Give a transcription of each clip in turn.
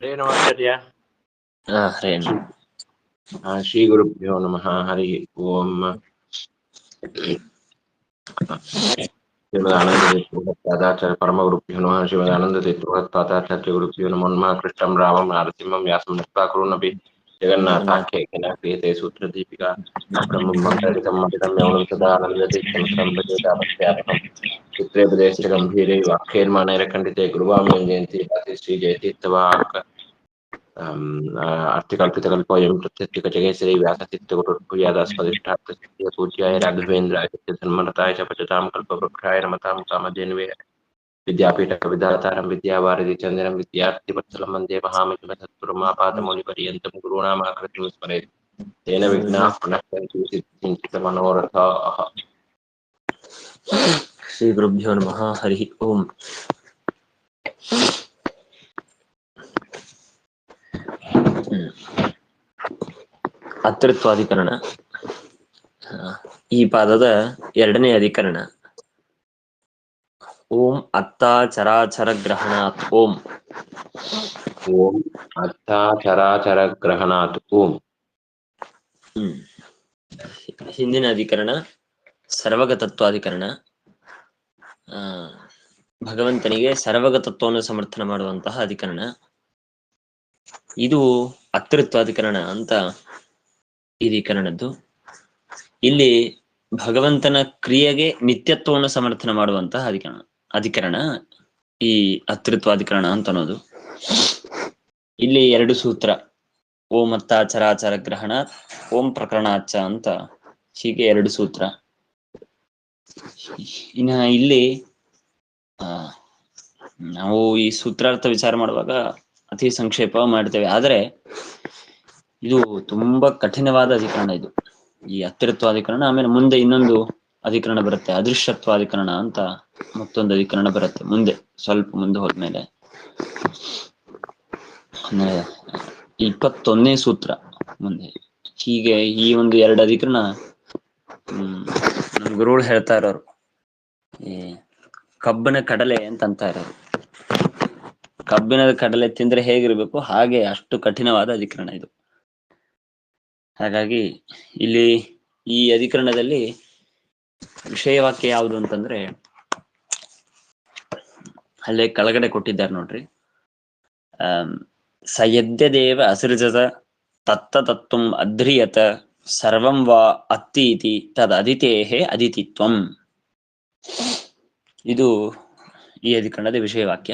ರೇಣುವಾಚಾರ್ಯ ರೇಣು ಶ್ರೀ ಗುರುಭ್ಯೋ ನಮಃ. ಹರಿ ಓಂ. ಶ್ರೀಮದಾನಂದತೀರ್ಥಾಚಾರ್ಯ ಪರಮ ಗುರುಭ್ಯೋ ನಮಃ. ಶ್ರೀಮದಾನಂದತೀರ್ಥಾಚಾರ್ಯ ಗುರುಭ್ಯೋ ನಮೋ ನಮಃ. ಕೃಷ್ಣಂ ರಾಮಂ ನಾರಸಿಂಹಂ ವ್ಯಾಸಂ ನೃಪಾಕುರುನಪಿ ಜಗನ್ನಾಥಾಖ್ಯೆ ಕ್ರಿಯತೆ ಸೂತ್ರ ದೀಪಿಕಾ ಬ್ರಹ್ಮಂ ಮಂತ್ರರಿತಂ ಯೌನಂ ಸದಾ ಆನಂದತೀರ್ಥಂ ಭಜೇತಾಪತ್ಯಾಪಹಂ ಚಿತ್ರೇ ಪ್ರದೇಶ ಗಂಭೀರೆ ವಾಕ್ಯೈರ್ಮಾನೈರಖಂಡಿತೆ ಗುರುವಾಮ್ಯಂ ಜಯಂತಿ ಶ್ರೀ ಜಯತೀರ್ಥವಾಕ್ ಅರ್ಥಿಕಲ್ಪಿತಕಲ್ಪೋಯಂ ಪ್ರತ್ಯರ್ಥಿಕಜಗೇಸರಿ ವ್ಯಾಸಚಿತ್ತಗುರುರ್ಭೂಯಾದಾಸ್ಮದಿಷ್ಟಾರ್ಥಸಿದ್ಧಿಯ ಪೂಜ್ಯಾಯ ರಾಘವೇಂದ್ರಾಯ ಧರ್ಮರತಾಯ ಚ ಭಜತಾಂ ಕಲ್ಪವೃಕ್ಷಾಯ ನಮತಾಂ ಕಾಮಧೇನವೇ ವಿದ್ಯಾಪೀಠ ವಿಧಾತಾರಂ ವಿದ್ಯಾವಾರಿಧಿ ಚಂದ್ರಂ ವಿದ್ಯಾರ್ಥಿವತ್ಸಲಂ ವಂದೇ ಮಹಾಮಹಿಮಸದ್ಗುರುಮಾಪಾದಮೌಲಿಪರ್ಯಂತಂ ಗುರುಣಾಮಾಕೃತಿಂ ಸ್ಮರೇತ್ ತೇನ ವಿಘ್ನಾಃ ಪ್ರಣಶ್ಯಂತು ಸಿದ್ಧಿಂಚಿತಮನೋರಥಾಃ. ಶ್ರೀ ಗುರುಭ್ಯೋ ನಮಃ. ಹರಿ ಓಂ. ಅತೃತ್ವಾಧಿಕರಣ ಈ ಪಾದದ ಎರಡನೇ ಅಧಿಕರಣ. ಓಂ ಅತ್ತಾ ಚರಾಚರ ಗ್ರಹಣಾತ್. ಓಂ ಓಂ ಅತ್ತಾ ಚರಾಚರ ಗ್ರಹಣಾತ್. ಓಂ. ಹಿಂದಿನ ಅಧಿಕರಣ ಸರ್ವಗತತ್ವಾಧಿಕರಣ. ಭಗವಂತನಿಗೆ ಸರ್ವಗತತ್ವವನ್ನು ಸಮರ್ಥನೆ ಮಾಡುವಂತಹ ಅಧಿಕರಣ. ಇದು ಅತೃತ್ವಾಧಿಕರಣ ಅಂತ ಈ ಅಧಿಕರಣದ್ದು. ಇಲ್ಲಿ ಭಗವಂತನ ಕ್ರಿಯೆಗೆ ನಿತ್ಯತ್ವವನ್ನು ಸಮರ್ಥನೆ ಮಾಡುವಂತಹ ಅಧಿಕರಣ ಈ ಅತೃತ್ವಾಧಿಕರಣ ಅಂತ ಅನ್ನೋದು. ಇಲ್ಲಿ ಎರಡು ಸೂತ್ರ, ಓಂ ಅತ್ತ ಚರಾಚರ ಗ್ರಹಣ, ಓಂ ಪ್ರಕರಣಾಚ ಅಂತ ಹೀಗೆ ಎರಡು ಸೂತ್ರ. ಇನ್ನ ಇಲ್ಲಿ ನಾವು ಈ ಸೂತ್ರಾರ್ಥ ವಿಚಾರ ಮಾಡುವಾಗ ಅತಿ ಸಂಕ್ಷೇಪ ಮಾಡ್ತೇವೆ, ಆದರೆ ಇದು ತುಂಬಾ ಕಠಿಣವಾದ ಅಧಿಕರಣ ಇದು, ಈ ಅತೃತ್ವಾಧಿಕರಣ. ಆಮೇಲೆ ಮುಂದೆ ಇನ್ನೊಂದು ಅಧಿಕರಣ ಬರುತ್ತೆ, ಅದೃಶ್ಯತ್ವಾಧಿಕರಣ ಅಂತ ಮತ್ತೊಂದು ಅಧಿಕರಣ ಬರುತ್ತೆ ಮುಂದೆ, ಸ್ವಲ್ಪ ಮುಂದೆ ಹೋದ್ಮೇಲೆ. ಅಂದ್ರೆ 21ನೇ ಸೂತ್ರ ಮುಂದೆ. ಹೀಗೆ ಈ ಒಂದು ಎರಡು ಅಧಿಕರಣ ನಮ್ ಗುರುಗಳು ಹೇಳ್ತಾ ಇರೋರು, ಈ ಕಬ್ಬಿನ ಕಡಲೆ ಅಂತ ಇರೋರು. ಕಬ್ಬಿನದ ಕಡಲೆ ತಿಂದ್ರೆ ಹೇಗಿರ್ಬೇಕು ಹಾಗೆ ಅಷ್ಟು ಕಠಿಣವಾದ ಅಧಿಕರಣ ಇದು. ಹಾಗಾಗಿ ಇಲ್ಲಿ ಈ ಅಧಿಕರಣದಲ್ಲಿ ವಿಷಯವಾಕ್ಯ ಯಾವುದು ಅಂತಂದ್ರೆ, ಅಲ್ಲೇ ಕೆಳಗಡೆ ಕೊಟ್ಟಿದ್ದಾರೆ ನೋಡ್ರಿ. ಸಯದ್ಯದೇವ ಅಸೃಜತ ತತ್ತತತ್ವಂ ಅಧ್ರಿಯತ ಸರ್ವಂ ವಾ ಅತ್ತೀತಿ ತದ್ ಅದಿತೇಹೇ ಅದಿತಿತ್ವಂ. ಇದು ಈ ಅಧಿಕರಣದ ವಿಷಯವಾಕ್ಯ.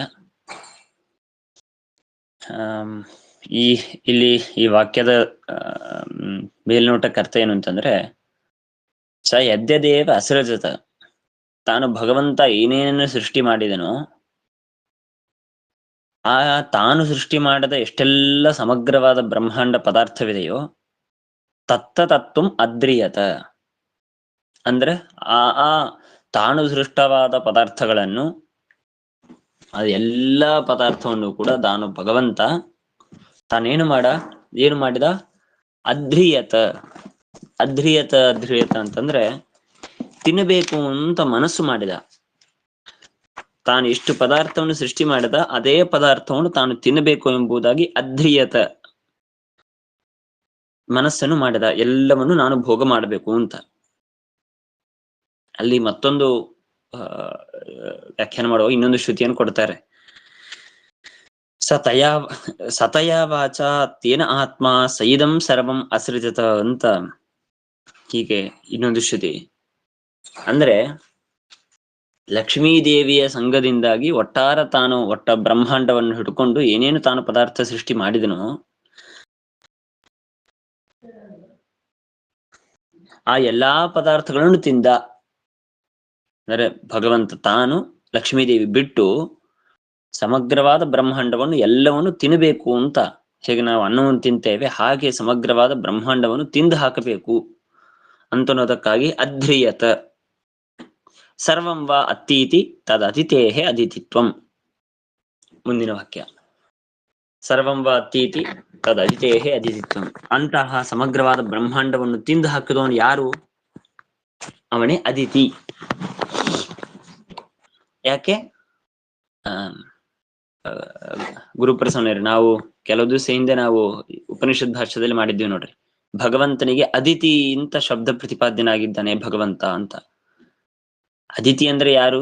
ಇಲ್ಲಿ ಈ ವಾಕ್ಯದ ಮೇಲ್ನೋಟಕ್ಕೆ ಅರ್ಥ ಏನು ಅಂತಂದ್ರೆ, ಸ ಯದ್ಯದೇವ ಅಸೃಜತ, ತಾನು ಭಗವಂತ ಏನೇನನ್ನು ಸೃಷ್ಟಿ ಮಾಡಿದನೋ ಆ ತಾನು ಸೃಷ್ಟಿ ಮಾಡದ ಎಷ್ಟೆಲ್ಲ ಸಮಗ್ರವಾದ ಬ್ರಹ್ಮಾಂಡ ಪದಾರ್ಥವಿದೆಯೋ ತತ್ತತತ್ವಂ ಅಧ್ರಿಯತ, ಅಂದ್ರೆ ಆ ತಾನು ಸೃಷ್ಟವಾದ ಪದಾರ್ಥಗಳನ್ನು, ಅದೆಲ್ಲ ಪದಾರ್ಥವನ್ನು ಕೂಡ ತಾನು ಭಗವಂತ ತಾನೇನು ಮಾಡಿದ ಅಧ್ರಿಯತ. ಅಧ್ರಿಯತ ಅಂತಂದ್ರೆ ತಿನ್ನಬೇಕು ಅಂತ ಮನಸ್ಸು ಮಾಡಿದ. ತಾನು ಎಷ್ಟು ಪದಾರ್ಥವನ್ನು ಸೃಷ್ಟಿ ಮಾಡಿದ ಅದೇ ಪದಾರ್ಥವನ್ನು ತಾನು ತಿನ್ನಬೇಕು ಎಂಬುದಾಗಿ ಅಧ್ರಿಯತ ಮನಸ್ಸನ್ನು ಮಾಡಿದ, ಎಲ್ಲವನ್ನು ನಾನು ಭೋಗ ಮಾಡಬೇಕು ಅಂತ. ಅಲ್ಲಿ ಮತ್ತೊಂದು ವ್ಯಾಖ್ಯಾನ ಮಾಡುವಾಗ ಇನ್ನೊಂದು ಶ್ರುತಿಯನ್ನು ಕೊಡ್ತಾರೆ. ಸತಯಾ ವಾಚ ತೇನ ಆತ್ಮ ಸೈದಂ ಸರ್ವಂ ಅಸೃಜತ ಅಂತ ಹೀಗೆ ಇನ್ನೊಂದು ಶ್ರುತಿ. ಅಂದ್ರೆ ಲಕ್ಷ್ಮೀದೇವಿಯ ಸಂಘದಿಂದಾಗಿ ಒಟ್ಟ ಬ್ರಹ್ಮಾಂಡವನ್ನು ಹಿಡ್ಕೊಂಡು ಏನೇನು ತಾನು ಪದಾರ್ಥ ಸೃಷ್ಟಿ ಮಾಡಿದನೋ ಆ ಎಲ್ಲಾ ಪದಾರ್ಥಗಳನ್ನು ತಿಂದ. ಅಂದ್ರೆ ಭಗವಂತ ತಾನು ಲಕ್ಷ್ಮೀದೇವಿ ಬಿಟ್ಟು ಸಮಗ್ರವಾದ ಬ್ರಹ್ಮಾಂಡವನ್ನು ಎಲ್ಲವನ್ನು ತಿನ್ನಬೇಕು ಅಂತ. ಹೇಗೆ ನಾವು ಅನ್ನವನ್ನು ತಿಂತೇವೆ ಹಾಗೆ ಸಮಗ್ರವಾದ ಬ್ರಹ್ಮಾಂಡವನ್ನು ತಿಂದು ಹಾಕಬೇಕು ಅಂತನ್ನೋದಕ್ಕಾಗಿ ಅಧ್ರಿಯತ. ಸರ್ವಂ ವಾ ಅತ್ತೀತಿ ತದ್ ಅತಿಥೇಹೇ ಅದಿತಿತ್ವಂ. ಮುಂದಿನ ವಾಕ್ಯ, ಸರ್ವಂ ವಾ ಅತ್ತೀತಿ ತದ್ ಅತಿಥೇಹೇ ಅದಿತಿತ್ವಂ. ಅಂತಹ ಸಮಗ್ರವಾದ ಬ್ರಹ್ಮಾಂಡವನ್ನು ತಿಂದು ಹಾಕಿದವನು ಯಾರು? ಅವನೇ ಅದಿತಿ. ಯಾಕೆ? ಗುರುಪ್ರಸನ್ನ ನಾವು ಕೆಲವು ದಿವಸ ಹಿಂದೆ ನಾವು ಉಪನಿಷತ್ ಭಾಷ್ಯದಲ್ಲಿ ಮಾಡಿದ್ದೀವಿ ನೋಡ್ರಿ. ಭಗವಂತನಿಗೆ ಅದಿತಿ ಅಂತ ಶಬ್ದ ಪ್ರತಿಪಾದ್ಯನಾಗಿದ್ದಾನೆ ಭಗವಂತ ಅಂತ. ಅದಿತಿ ಅಂದ್ರೆ ಯಾರು?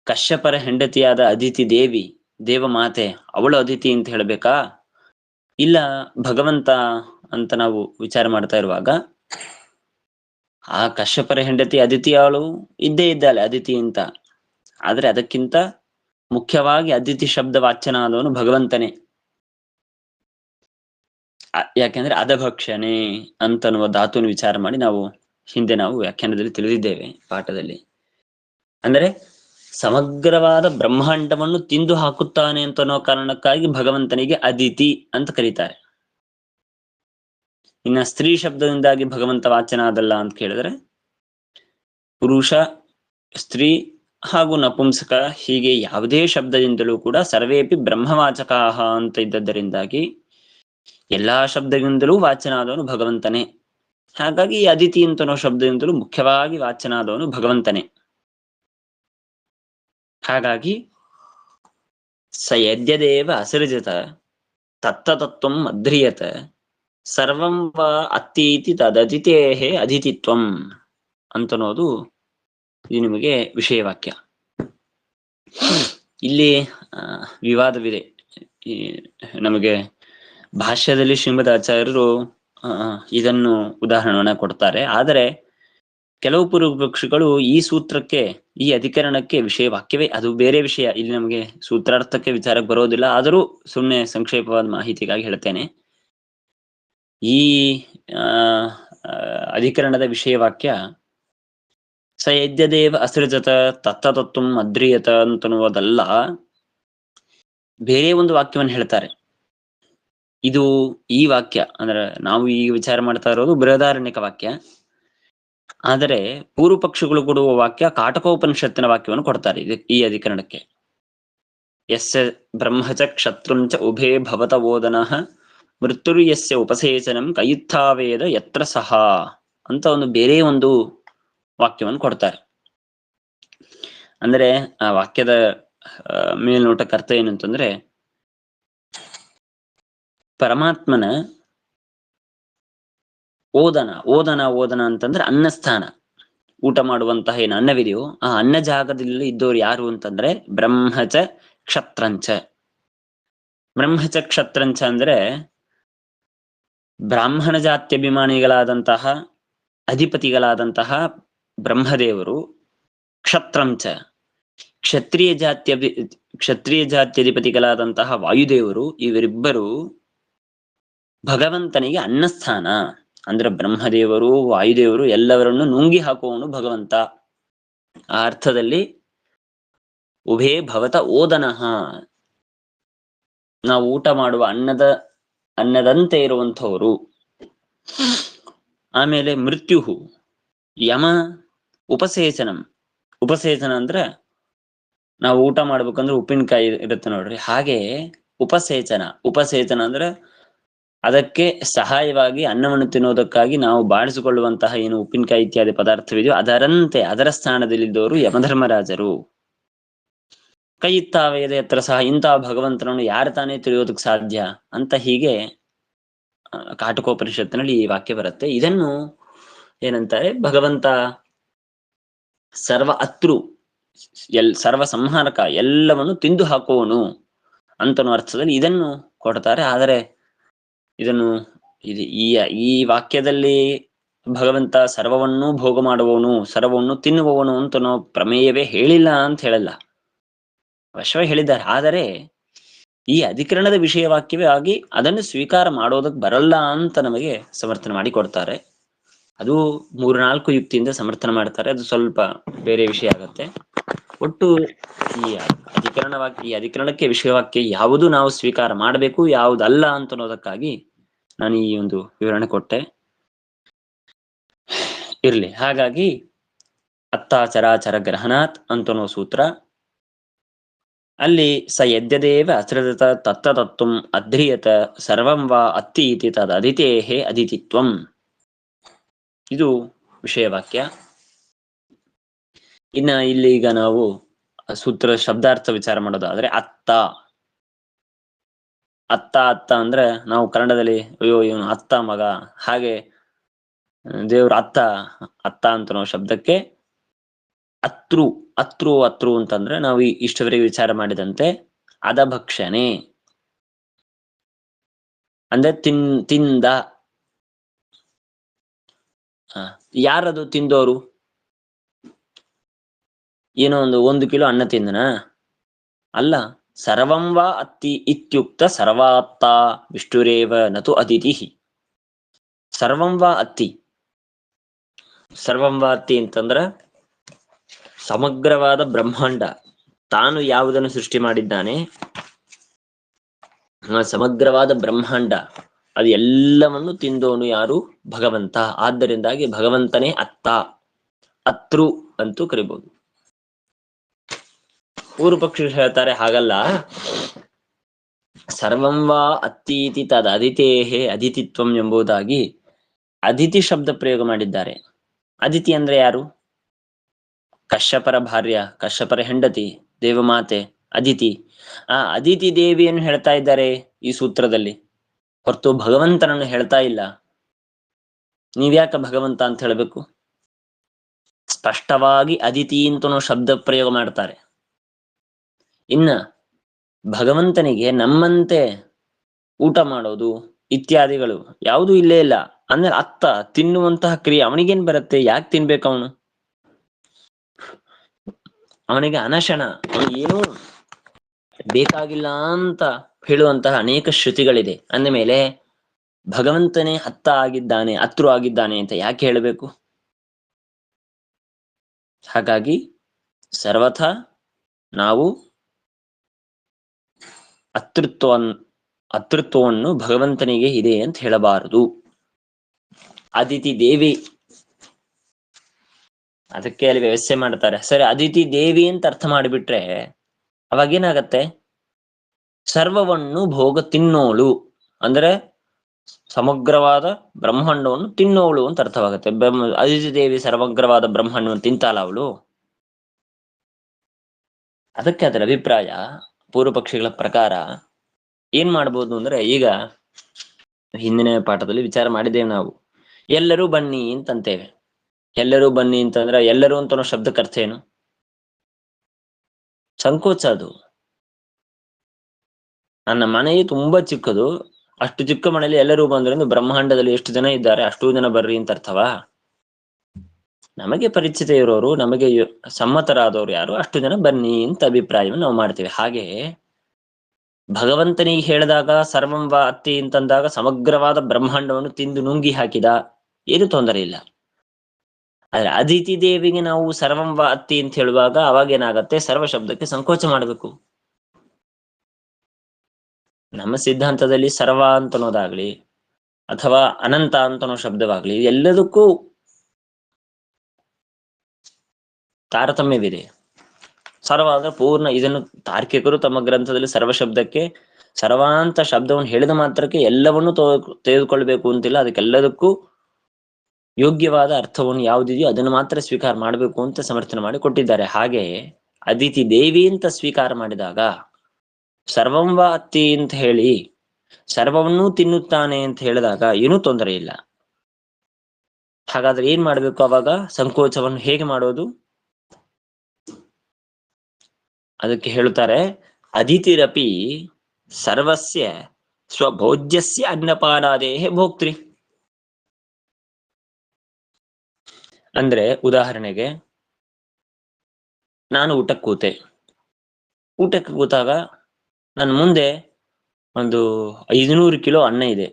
ಕಶ್ಯಪರ ಹೆಂಡತಿಯಾದ ಅದಿತಿ ದೇವಿ, ದೇವಮಾತೆ, ಅವಳು ಅದಿತಿ ಅಂತ ಹೇಳ್ಬೇಕಾ? ಇಲ್ಲ ಭಗವಂತ ಅಂತ ನಾವು ವಿಚಾರ ಮಾಡ್ತಾ ಇರುವಾಗ ಆ ಕಶ್ಯಪರ ಹೆಂಡತಿ ಅದಿತಿ ಅವಳು ಇದ್ದೇ ಇದ್ದಾಳೆ ಅದಿತಿ ಅಂತ. ಆದ್ರೆ ಅದಕ್ಕಿಂತ ಮುಖ್ಯವಾಗಿ ಅದಿತಿ ಶಬ್ದ ವಾಚ್ಯನಾದವನು ಭಗವಂತನೇ. ಯಾಕೆಂದ್ರೆ ಅಧಭಕ್ಷಣೆ ಅಂತನ್ನುವ ಧಾತುವಿನ ವಿಚಾರ ಮಾಡಿ ನಾವು ಹಿಂದೆ ನಾವು ವ್ಯಾಖ್ಯಾನದಲ್ಲಿ ತಿಳಿದಿದ್ದೇವೆ ಪಾಠದಲ್ಲಿ. ಅಂದ್ರೆ ಸಮಗ್ರವಾದ ಬ್ರಹ್ಮಾಂಡವನ್ನು ತಿಂದು ಹಾಕುತ್ತಾನೆ ಅಂತ ಅನ್ನೋ ಕಾರಣಕ್ಕಾಗಿ ಭಗವಂತನಿಗೆ ಅದಿತಿ ಅಂತ ಕರೀತಾರೆ. ಇನ್ನ ಸ್ತ್ರೀ ಶಬ್ದದಿಂದಾಗಿ ಭಗವಂತ ವಾಚನಾದಲ್ಲ ಅಂತ ಕೇಳಿದ್ರೆ ಪುರುಷ, ಸ್ತ್ರೀ ಹಾಗೂ ನಪುಂಸಕ ಹೀಗೆ ಯಾವುದೇ ಶಬ್ದದಿಂದಲೂ ಕೂಡ ಸರ್ವೇಪಿ ಬ್ರಹ್ಮವಾಚಕಾಹ ಅಂತ ಇದ್ದದ್ದರಿಂದಾಗಿ ಎಲ್ಲಾ ಶಬ್ದದಿಂದಲೂ ವಾಚನಾದವನು ಭಗವಂತನೇ. ಹಾಗಾಗಿ ಅದಿತಿ ಅಂತನೋ ಶಬ್ದದಿಂದಲೂ ಮುಖ್ಯವಾಗಿ ವಾಚನಾದವನು ಭಗವಂತನೇ. ಹಾಗಾಗಿ ಸ ಯದ್ಯದೇವ ಅಸೃಜತ ತತ್ತತತ್ವಂ ಅಧ್ರಿಯತ ಸರ್ವಂ ವಾ ಅತ್ತೀತಿ ತದತಿತೇಹೇ ಅದಿತಿತ್ವಂ ಅಂತನೋದು ಇದು ನಿಮಗೆ ವಿಷಯವಾಕ್ಯ. ಇಲ್ಲಿ ವಿವಾದವಿದೆ. ನಮಗೆ ಭಾಷ್ಯದಲ್ಲಿ ಶ್ರೀಮದ್ ಆಚಾರ್ಯರು ಇದನ್ನು ಉದಾಹರಣೆಯನ್ನ ಕೊಡ್ತಾರೆ. ಆದರೆ ಕೆಲವು ಪೂರ್ವಪಕ್ಷಿಗಳು ಈ ಸೂತ್ರಕ್ಕೆ, ಈ ಅಧಿಕರಣಕ್ಕೆ ವಿಷಯ ವಾಕ್ಯವೇ ಅದು ಬೇರೆ ವಿಷಯ. ಇಲ್ಲಿ ನಮಗೆ ಸೂತ್ರಾರ್ಥಕ್ಕೆ ವಿಚಾರಕ್ಕೆ ಬರೋದಿಲ್ಲ. ಆದರೂ ಸುಮ್ಮನೆ ಸಂಕ್ಷೇಪವಾದ ಮಾಹಿತಿಗಾಗಿ ಹೇಳ್ತೇನೆ. ಈ ಅಧಿಕರಣದ ವಿಷಯ ವಾಕ್ಯ ಸ ಯದ್ಯದೇವ ಅಸೃಜತ ತತ್ತತತ್ವಂ ಅಧ್ರಿಯತ ಅಂತನ್ನುವುದಲ್ಲ, ಬೇರೆ ಒಂದು ವಾಕ್ಯವನ್ನು ಹೇಳ್ತಾರೆ. ಇದು ಈ ವಾಕ್ಯ ಅಂದ್ರೆ ನಾವು ಈಗ ವಿಚಾರ ಮಾಡ್ತಾ ಇರೋದು ಬೃಹದಾರಣ್ಯಕ ವಾಕ್ಯ. ಆದರೆ ಪೂರ್ವ ಪಕ್ಷಿಗಳು ಕೊಡುವ ವಾಕ್ಯ ಕಾಟಕೋಪನಿಷತ್ತಿನ ವಾಕ್ಯವನ್ನು ಕೊಡ್ತಾರೆ ಈ ಅಧಿಕರಣಕ್ಕೆ. ಯಸ್ಯ ಬ್ರಹ್ಮಚ ಕ್ಷತ್ರುಂಚ ಉಭೇ ಭವತ ಓದನಃ ಮೃತ್ಯುರು ಯಸ್ಯ ಉಪಸೇಚನಂ ಕೈತ್ಥಾವೇದ ಯತ್ರ ಸಹ ಅಂತ ಒಂದು ಬೇರೆ ಒಂದು ವಾಕ್ಯವನ್ನು ಕೊಡ್ತಾರೆ. ಅಂದ್ರೆ ಆ ವಾಕ್ಯದ ಮೇಲ್ನೋಟಕ್ಕೆ ಅರ್ಥ ಏನಂತಂದ್ರೆ, ಪರಮಾತ್ಮನ ಓದನ ಅಂತಂದ್ರೆ ಅನ್ನಸ್ಥಾನ, ಊಟ ಮಾಡುವಂತಹ ಏನು ಅನ್ನವಿದೆಯೋ ಆ ಅನ್ನ ಜಾಗದಲ್ಲಿ ಇದ್ದವ್ರು ಯಾರು ಅಂತಂದ್ರೆ ಬ್ರಹ್ಮಚ ಕ್ಷತ್ರಂಚ. ಬ್ರಹ್ಮಚ ಕ್ಷತ್ರಂಚ ಅಂದ್ರೆ ಬ್ರಾಹ್ಮಣ ಜಾತ್ಯಭಿಮಾನಿಗಳಾದಂತಹ ಅಧಿಪತಿಗಳಾದಂತಹ ಬ್ರಹ್ಮದೇವರು, ಕ್ಷತ್ರಂಚ ಕ್ಷತ್ರಿಯ ಜಾತ್ಯಧಿಪತಿಗಳಾದಂತಹ ವಾಯುದೇವರು, ಇವರಿಬ್ಬರು ಭಗವಂತನಿಗೆ ಅನ್ನಸ್ಥಾನ. ಅಂದ್ರೆ ಬ್ರಹ್ಮದೇವರು, ವಾಯುದೇವರು ಎಲ್ಲವರನ್ನು ನುಂಗಿ ಹಾಕುವವನು ಭಗವಂತ. ಆ ಅರ್ಥದಲ್ಲಿ ಉಭೇ ಭವತ ಓದನಃ, ನಾವು ಊಟ ಮಾಡುವ ಅನ್ನದಂತೆ ಇರುವಂಥವರು. ಆಮೇಲೆ ಮೃತ್ಯು ಯಮ, ಉಪಸೇಚನ ಅಂದ್ರೆ ನಾವು ಊಟ ಮಾಡ್ಬೇಕಂದ್ರೆ ಉಪ್ಪಿನಕಾಯಿ ಇರುತ್ತೆ ನೋಡ್ರಿ, ಹಾಗೆ ಉಪಸೇಚನ ಅಂದ್ರೆ ಅದಕ್ಕೆ ಸಹಾಯವಾಗಿ ಅನ್ನವನ್ನು ತಿನ್ನೋದಕ್ಕಾಗಿ ನಾವು ಬಾಡಿಸಿಕೊಳ್ಳುವಂತಹ ಏನು ಉಪ್ಪಿನಕಾಯಿ ಇತ್ಯಾದಿ ಪದಾರ್ಥವಿದೆಯೋ ಅದರ ಸ್ಥಾನದಲ್ಲಿದ್ದವರು ಯಮಧರ್ಮರಾಜರು. ಕೈಯಿತ್ತಾವೇದ ಹತ್ರ ಸಹ ಇಂತಹ ಭಗವಂತನನ್ನು ಯಾರು ತಾನೇ ತಿಳಿಯೋದಕ್ಕೆ ಸಾಧ್ಯ ಅಂತ ಹೀಗೆ ಕಾಟಕೋಪನಿಷತ್ತಿನಲ್ಲಿ ಈ ವಾಕ್ಯ ಬರುತ್ತೆ. ಇದನ್ನು ಏನಂತಾರೆ, ಭಗವಂತ ಸರ್ವ ಸಂಹಾರಕ, ಎಲ್ಲವನ್ನು ತಿಂದು ಹಾಕುವನು ಅಂತನೋ ಅರ್ಥದಲ್ಲಿ ಇದನ್ನು ಕೊಡ್ತಾರೆ. ಆದರೆ ಇದನ್ನು ಈ ವಾಕ್ಯದಲ್ಲಿ ಭಗವಂತ ಸರ್ವವನ್ನೂ ಭೋಗ ಮಾಡುವವನು, ಸರ್ವವನ್ನು ತಿನ್ನುವವನು ಅಂತನೋ ಪ್ರಮೇಯವೇ ಹೇಳಿಲ್ಲ ಅಂತ ಹೇಳಲ್ಲ, ಅವಶ್ಯವಾಗಿ ಹೇಳಿದ್ದಾರೆ. ಆದರೆ ಈ ಅಧಿಕರಣದ ವಿಷಯ ವಾಕ್ಯವೇ ಆಗಿ ಅದನ್ನು ಸ್ವೀಕಾರ ಮಾಡೋದಕ್ಕೆ ಬರಲ್ಲ ಅಂತ ನಮಗೆ ಸಮರ್ಥನೆ ಮಾಡಿ ಕೊಡ್ತಾರೆ. ಅದು 3-4 ಯುಕ್ತಿಯಿಂದ ಸಮರ್ಥನೆ ಮಾಡ್ತಾರೆ. ಅದು ಸ್ವಲ್ಪ ಬೇರೆ ವಿಷಯ ಆಗತ್ತೆ. ಒಟ್ಟು ಈ ಅಧಿಕರಣಕ್ಕೆ ವಿಷಯವಾಕ್ಯ ಯಾವುದು ನಾವು ಸ್ವೀಕಾರ ಮಾಡಬೇಕು, ಯಾವುದಲ್ಲ ಅಂತ ಅನ್ನೋದಕ್ಕಾಗಿ ನಾನು ಈ ಒಂದು ವಿವರಣೆ ಕೊಟ್ಟೆ. ಇರ್ಲಿ. ಹಾಗಾಗಿ ಅತ್ತಾಚರಾಚರ ಗ್ರಹಣಾತ್ ಅಂತನೋ ಸೂತ್ರ, ಅಲ್ಲಿ ಸ ಯದ್ಯದೇವ ಅಸೃಜತ ತತ್ತತತ್ವಂ ಅಧ್ರಿಯತ ಸರ್ವಂ ವಾ ಅತ್ತಿ ಇತಿ ತದ್ ಅದಿತೇಹೇ ಅದಿತಿತ್ವಂ, ಇದು ವಿಷಯವಾಕ್ಯ. ಇನ್ನ ಇಲ್ಲಿ ಈಗ ನಾವು ಸೂತ್ರ ಶಬ್ದಾರ್ಥ ವಿಚಾರ ಮಾಡೋದಾದ್ರೆ, ಅತ್ತ ಅತ್ತ ಅತ್ತ ಅಂದ್ರೆ ನಾವು ಕನ್ನಡದಲ್ಲಿ ಅಯ್ಯೋ ಇವನು ಅತ್ತ ಮಗ, ಹಾಗೆ ದೇವ್ರ ಅತ್ತ ಅತ್ತ ಅಂತ ನಾವು ಶಬ್ದಕ್ಕೆ ಅತೃ ಅತೃ ಅತೃ ಅಂತಂದ್ರೆ ನಾವು ಇಷ್ಟವರೆಗೆ ವಿಚಾರ ಮಾಡಿದಂತೆ ಅಧಭಕ್ಷಣೆ ಅಂದ್ರೆ ತಿಂದ. ಯಾರದು ತಿಂದೋರು? ಏನೋ ಒಂದು ಕಿಲೋ ಅನ್ನ ತಿಂದನ ಅಲ್ಲ. ಸರ್ವಂ ವಾ ಅತ್ತಿ ಇತ್ಯುಕ್ತ ಸರ್ವಾತ್ತ ವಿಷ್ಣುರೇವ ನತು ಅದಿತಿ. ಸರ್ವಂ ವಾ ಅತ್ತಿ, ಸರ್ವಂ ವಾ ಅತ್ತಿ ಅಂತಂದ್ರ ಸಮಗ್ರವಾದ ಬ್ರಹ್ಮಾಂಡ ತಾನು ಯಾವುದನ್ನು ಸೃಷ್ಟಿ ಮಾಡಿದ್ದಾನೆ, ಸಮಗ್ರವಾದ ಬ್ರಹ್ಮಾಂಡ ಅದು ಎಲ್ಲವನ್ನು ತಿಂದೋನು ಯಾರು? ಭಗವಂತ. ಆದ್ದರಿಂದಾಗಿ ಭಗವಂತನೇ ಅತ್ತ, ಅತೃ ಅಂತೂ ಕರಿಬಹುದು. ಪೂರ್ವ ಪಕ್ಷಿ ಹೇಳ್ತಾರೆ ಹಾಗಲ್ಲ, ಸರ್ವಂ ವಾ ಅತ್ತೀತಿ ತದ್ ಅದಿತೇಹೇ ಅದಿತಿತ್ವಂ ಎಂಬುದಾಗಿ ಅದಿತಿ ಶಬ್ದ ಪ್ರಯೋಗ ಮಾಡಿದ್ದಾರೆ. ಅದಿತಿ ಅಂದ್ರೆ ಯಾರು? ಕಶ್ಯಪರ ಭಾರ್ಯ, ಕಶ್ಯಪರ ಹೆಂಡತಿ, ದೇವಮಾತೆ ಅದಿತಿ. ಆ ಅದಿತಿ ದೇವಿಯನ್ನು ಹೇಳ್ತಾ ಇದ್ದಾರೆ ಈ ಸೂತ್ರದಲ್ಲಿ, ಹೊರತು ಭಗವಂತನನ್ನು ಹೇಳ್ತಾ ಇಲ್ಲ. ನೀವ್ಯಾಕ ಭಗವಂತ ಅಂತ ಹೇಳ್ಬೇಕು? ಸ್ಪಷ್ಟವಾಗಿ ಅದಿತಿ ಅಂತನೋ ಶಬ್ದ ಪ್ರಯೋಗ ಮಾಡ್ತಾರೆ. ಇನ್ನ ಭಗವಂತನಿಗೆ ನಮ್ಮಂತೆ ಊಟ ಮಾಡೋದು ಇತ್ಯಾದಿಗಳು ಯಾವುದೂ ಇಲ್ಲೇ ಇಲ್ಲ. ಅಂದ್ರೆ ಅತ್ತ ತಿನ್ನುವಂತಹ ಕ್ರಿಯೆ ಅವನಿಗೇನ್ ಬರುತ್ತೆ? ಯಾಕೆ ತಿನ್ಬೇಕು ಅವನು? ಅವನಿಗೆ ಅನಶನ, ಏನು ಬೇಕಾಗಿಲ್ಲ ಅಂತ ಹೇಳುವಂತಹ ಅನೇಕ ಶ್ರುತಿಗಳಿದೆ. ಅಂದ ಮೇಲೆ ಭಗವಂತನೇ ಅತ್ತ ಆಗಿದ್ದಾನೆ, ಅತೃ ಆಗಿದ್ದಾನೆ ಅಂತ ಯಾಕೆ ಹೇಳಬೇಕು? ಹಾಗಾಗಿ ಸರ್ವಥ ನಾವು ಅತೃತ್ವವನ್ನು ಭಗವಂತನಿಗೆ ಇದೆ ಅಂತ ಹೇಳಬಾರದು. ಅದಿತಿ ದೇವಿ, ಅದಕ್ಕೆ ಅಲ್ಲಿ ವ್ಯವಸ್ಥೆ ಮಾಡ್ತಾರೆ. ಸರಿ, ಅದಿತಿ ದೇವಿ ಅಂತ ಅರ್ಥ ಮಾಡಿಬಿಟ್ರೆ ಅವಾಗೇನಾಗತ್ತೆ? ಸರ್ವವನ್ನು ಭೋಗ ತಿನ್ನೋಳು ಅಂದ್ರೆ ಸಮಗ್ರವಾದ ಬ್ರಹ್ಮಾಂಡವನ್ನು ತಿನ್ನೋಳು ಅಂತ ಅರ್ಥವಾಗುತ್ತೆ. ಅದಿತಿ ದೇವಿ ಸಮಗ್ರವಾದ ಬ್ರಹ್ಮಾಂಡವನ್ನು ತಿಂತಾಳ ಅವಳು? ಅದಕ್ಕೆ ಅದರ ಅಭಿಪ್ರಾಯ ಪೂರ್ವ ಪಕ್ಷಿಗಳ ಪ್ರಕಾರ ಏನ್ ಮಾಡ್ಬೋದು ಅಂದ್ರೆ, ಈಗ ಹಿಂದಿನ ಪಾಠದಲ್ಲಿ ವಿಚಾರ ಮಾಡಿದ್ದೇವೆ ನಾವು, ಎಲ್ಲರೂ ಬನ್ನಿ ಅಂತಂತೇವೆ. ಎಲ್ಲರೂ ಬನ್ನಿ ಅಂತಂದ್ರೆ ಎಲ್ಲರೂ ಅಂತ ಅನ್ನೋ ಶಬ್ದಕ್ಕೆ ಅರ್ಥ ಏನು? ಸಂಕೋಚ. ಅದು ನನ್ನ ಮನೆಯು ತುಂಬಾ ಚಿಕ್ಕದು, ಅಷ್ಟು ಚಿಕ್ಕ ಮನೆಯಲ್ಲಿ ಎಲ್ಲರೂ ಬಂದ್ರೆ ಬ್ರಹ್ಮಾಂಡದಲ್ಲಿ ಎಷ್ಟು ಜನ ಇದ್ದಾರೆ ಅಷ್ಟು ಜನ ಬರ್ರಿ ಅಂತ ಅರ್ಥವಾ? ನಮಗೆ ಪರಿಚಿತ ಇರೋರು, ನಮಗೆ ಸಮ್ಮತರಾದವರು ಯಾರು ಅಷ್ಟು ಜನ ಬನ್ನಿ ಅಂತ ಅಭಿಪ್ರಾಯವನ್ನು ನಾವು ಮಾಡ್ತೇವೆ. ಹಾಗೆ ಭಗವಂತನಿಗೆ ಹೇಳಿದಾಗ ಸರ್ವಂ ವಾ ಅತ್ತಿ ಅಂತಂದಾಗ ಸಮಗ್ರವಾದ ಬ್ರಹ್ಮಾಂಡವನ್ನು ತಿಂದು ನುಂಗಿ ಹಾಕಿದ, ಏನು ತೊಂದರೆ ಇಲ್ಲ. ಆದ್ರೆ ಅದಿತಿ ದೇವಿಗೆ ನಾವು ಸರ್ವಂ ವಾ ಅತ್ತಿ ಅಂತ ಹೇಳುವಾಗ ಅವಾಗೇನಾಗತ್ತೆ? ಸರ್ವ ಶಬ್ದಕ್ಕೆ ಸಂಕೋಚ ಮಾಡಬೇಕು. ನಮ್ಮ ಸಿದ್ಧಾಂತದಲ್ಲಿ ಸರ್ವ ಅಂತನೋದಾಗ್ಲಿ ಅಥವಾ ಅನಂತ ಅಂತನೋ ಶಬ್ದವಾಗ್ಲಿ ಎಲ್ಲದಕ್ಕೂ ತಾರತಮ್ಯವಿದೆ. ಸರ್ವ ಅಂದ್ರೆ ಪೂರ್ಣ. ಇದನ್ನು ತಾರ್ಕಿಕರು ತಮ್ಮ ಗ್ರಂಥದಲ್ಲಿ ಸರ್ವ ಶಬ್ದಕ್ಕೆ ಸರ್ವಾಂತ ಶಬ್ದವನ್ನು ಹೇಳಿದ ಮಾತ್ರಕ್ಕೆ ಎಲ್ಲವನ್ನೂ ತೆಗೆದುಕೊಳ್ಬೇಕು ಅಂತಿಲ್ಲ. ಅದಕ್ಕೆಲ್ಲದಕ್ಕೂ ಯೋಗ್ಯವಾದ ಅರ್ಥವನ್ನು ಯಾವುದಿದೆಯೋ ಅದನ್ನು ಮಾತ್ರ ಸ್ವೀಕಾರ ಮಾಡಬೇಕು ಅಂತ ಸಮರ್ಥನೆ ಮಾಡಿ ಕೊಟ್ಟಿದ್ದಾರೆ. ಹಾಗೆ ಅದಿತಿ ದೇವಿ ಅಂತ ಸ್ವೀಕಾರ ಮಾಡಿದಾಗ ಸರ್ವಂ ವಾ ಅತ್ತಿ ಅಂತ ಹೇಳಿ ಸರ್ವವನ್ನೂ ತಿನ್ನುತ್ತಾನೆ ಅಂತ ಹೇಳಿದಾಗ ಏನೂ ತೊಂದರೆ ಇಲ್ಲ. ಹಾಗಾದ್ರೆ ಏನ್ ಮಾಡ್ಬೇಕು? ಅವಾಗ ಸಂಕೋಚವನ್ನು ಹೇಗೆ ಮಾಡೋದು? ಅದಕ್ಕೆ ಹೇಳುತ್ತಾರೆ, ಅದಿತಿರಪಿ ಸರ್ವಸ್ಯ ಸ್ವಭೋಜ್ಯಸ್ಯ ಅನ್ನಪಾನಾದೇಹೇ ಭೋಕ್ತ್ರಿ. ಅಂದ್ರೆ ಉದಾಹರಣೆಗೆ, ನಾನು ಊಟಕ್ಕೆ ಕೂತಾಗ ನನ್ನ ಮುಂದೆ ಒಂದು 500 ಕಿಲೋ ಅನ್ನ ಇದೆ.